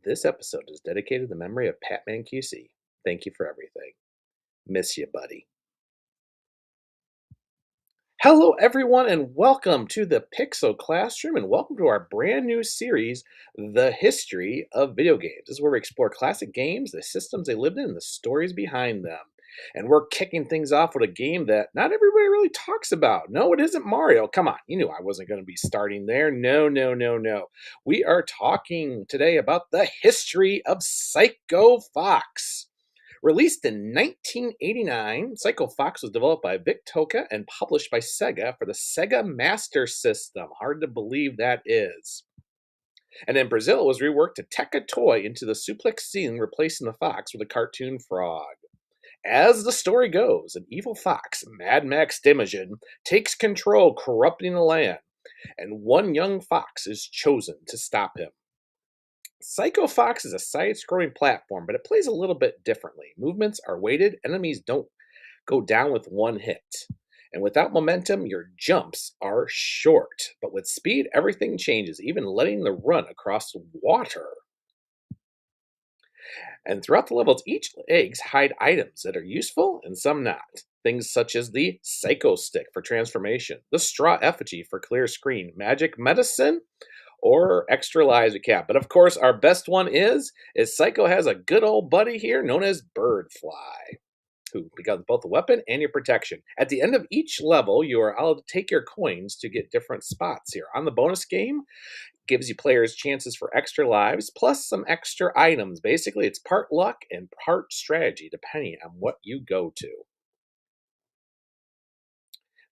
This episode is dedicated to the memory of Patman QC. Thank you for everything. Miss you, buddy. Hello, everyone, and welcome to the Pixel Classroom, and welcome to our brand new series, The History of Video Games. This is where we explore classic games, the systems they lived in, and the stories behind them. And we're kicking things off with a game that not everybody really talks about. No, it isn't Mario. Come on, you knew I wasn't going to be starting there. No, no, no, no. We are talking today about the history of Psycho Fox. Released in 1989, Pyscho Fox was developed by Vic Toka and published by Sega for the Sega Master System. Hard to believe that is. And in Brazil, it was reworked to take a toy into the suplex scene, replacing the fox with a cartoon frog. As the story goes, an evil fox, Mad Max Demagogue, takes control, corrupting the land, and one young fox is chosen to stop him. Pyscho Fox is a side-scrolling platform, but it plays a little bit differently. Movements are weighted, enemies don't go down with one hit. And without momentum, your jumps are short. But with speed, everything changes, even letting the run across water. And throughout the levels, each eggs hide items that are useful and some not. Things such as the Psycho Stick for transformation, the Straw Effigy for clear screen, magic medicine, or extra lives we cap. But of course, our best one is Psycho has a good old buddy here known as Birdfly, who becomes both a weapon and your protection. At the end of each level, you are allowed to take your coins to get different spots here. On the bonus game, gives you players chances for extra lives, plus some extra items. Basically, it's part luck and part strategy, depending on what you go to.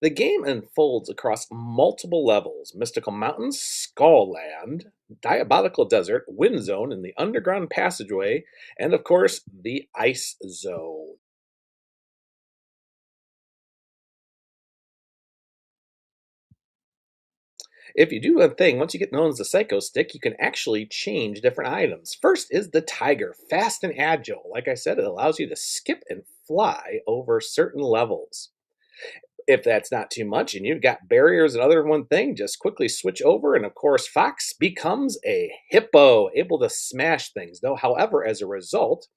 The game unfolds across multiple levels: Mystical Mountains, Skull Land, Diabolical Desert, Wind Zone, and the Underground Passageway, and of course, the Ice Zone. If you do one thing, once you get known as the Psycho Stick, you can actually change different items. First is the Tiger, fast and agile. Like I said, it allows you to skip and fly over certain levels. If that's not too much and you've got barriers and other one thing, just quickly switch over. And of course, Fox becomes a hippo, able to smash things. Though, however, as a result,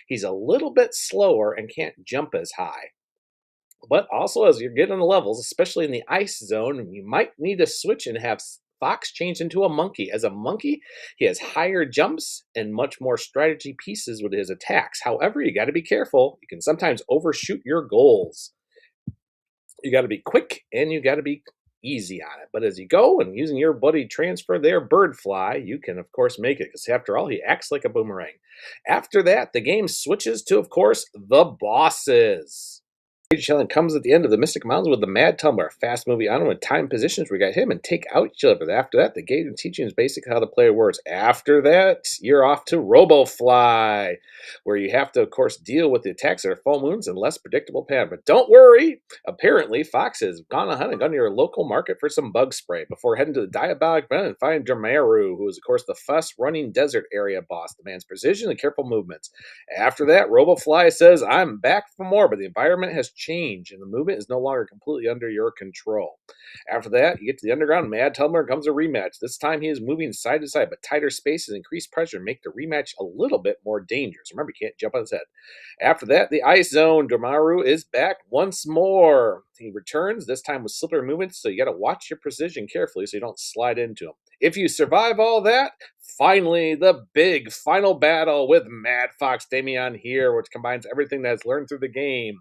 he's a little bit slower and can't jump as high. But also, as you're getting the levels, especially in the ice zone, you might need to switch and have Fox change into a monkey. As a monkey, he has higher jumps and much more strategy pieces with his attacks. However, you got to be careful. You can sometimes overshoot your goals. You got to be quick and you got to be easy on it. But as you go and using your buddy transfer there, Birdfly, you can, of course, make it because after all, he acts like a boomerang. After that, the game switches to, of course, the bosses. Rage Challenge comes at the end of the Mystic Mountains with the Mad Tumbler, fast movie on with time positions where you got him and take out each other. After that, the game teaching is basically how the player works. After that, you're off to RoboFly, where you have to, of course, deal with the attacks that are full moons and less predictable pattern. But don't worry, apparently Fox has gone ahead and gone to your local market for some bug spray before heading to the Diabolic Venom and finding Dramaru, who is, of course, the fast running desert area boss, demands precision and careful movements. After that, RoboFly says, I'm back for more, but the environment has changed and the movement is no longer completely under your control. After that, you get to the underground. Mad Tumbler comes a rematch. This time he is moving side to side, but tighter spaces, increased pressure, make the rematch a little bit more dangerous. Remember, you can't jump on his head. After that, the Ice Zone. Dormammu is back once more. He returns, this time with slippery movements, so you got to watch your precision carefully so you don't slide into him. If you survive all that, finally, the big final battle with Mad Fox Damian here, which combines everything that's learned through the game.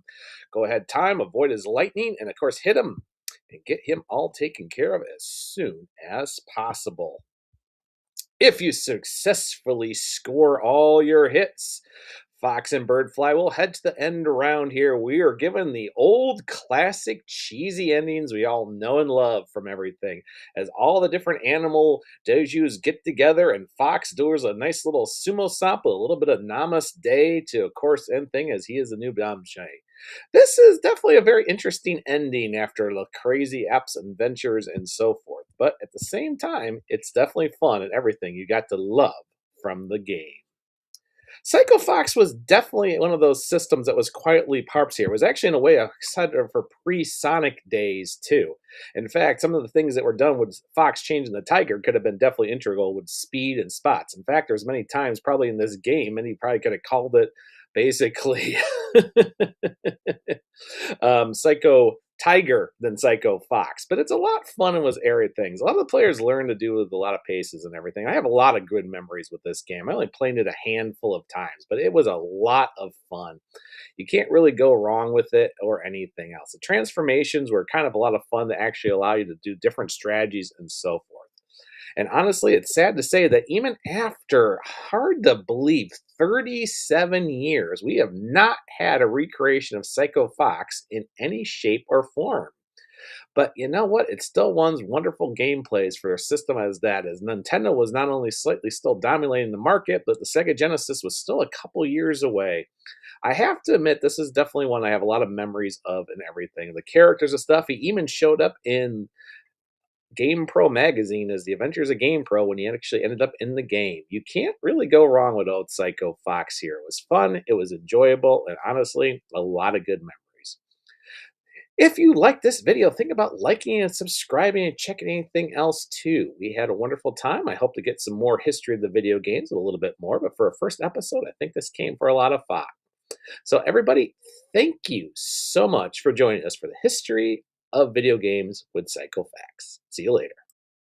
Go ahead, time, avoid his lightning, and of course, hit him and get him all taken care of as soon as possible. If you successfully score all your hits, Fox and Birdfly will head to the end round here. We are given the old classic cheesy endings we all know and love from everything. As all the different animal dojus get together and Fox does a nice little sumo sample, a little bit of namaste to, of course, end thing as he is the new Damshay. This is definitely a very interesting ending after the crazy apps and adventures and so forth. But at the same time, it's definitely fun and everything you got to love from the game. Psycho Fox was definitely one of those systems that was quietly parps here. It was actually, in a way, a set for pre-Sonic days, too. In fact, some of the things that were done with Fox changing the Tiger could have been definitely integral with speed and spots. In fact, there's many times probably in this game, and he probably could have called it basically Psycho Tiger than Psycho Fox. But it's a lot fun in those area things. A lot of the players learn to do with a lot of paces and everything. I have a lot of good memories with this game. I only played it a handful of times, but it was a lot of fun. You can't really go wrong with it or anything else. The transformations were kind of a lot of fun to actually allow you to do different strategies and so forth. And honestly, it's sad to say that even after, hard to believe, 37 years, we have not had a recreation of Psycho Fox in any shape or form. But you know what? It still won wonderful gameplays for a system as that, as Nintendo was not only slightly still dominating the market, but the Sega Genesis was still a couple years away. I have to admit, this is definitely one I have a lot of memories of and everything. The characters and stuff, he even showed up in Game Pro magazine as the Adventures of Game Pro when he actually ended up in the game. You can't really go wrong with old Psycho Fox here. It was fun, it was enjoyable, and honestly, a lot of good memories. If you like this video, think about liking and subscribing and checking anything else too. We had a wonderful time. I hope to get some more history of the video games, a little bit more, but for a first episode, I think this came for a lot of fun. So, everybody, thank you so much for joining us for the history of video games with Psycho Facts. See you later.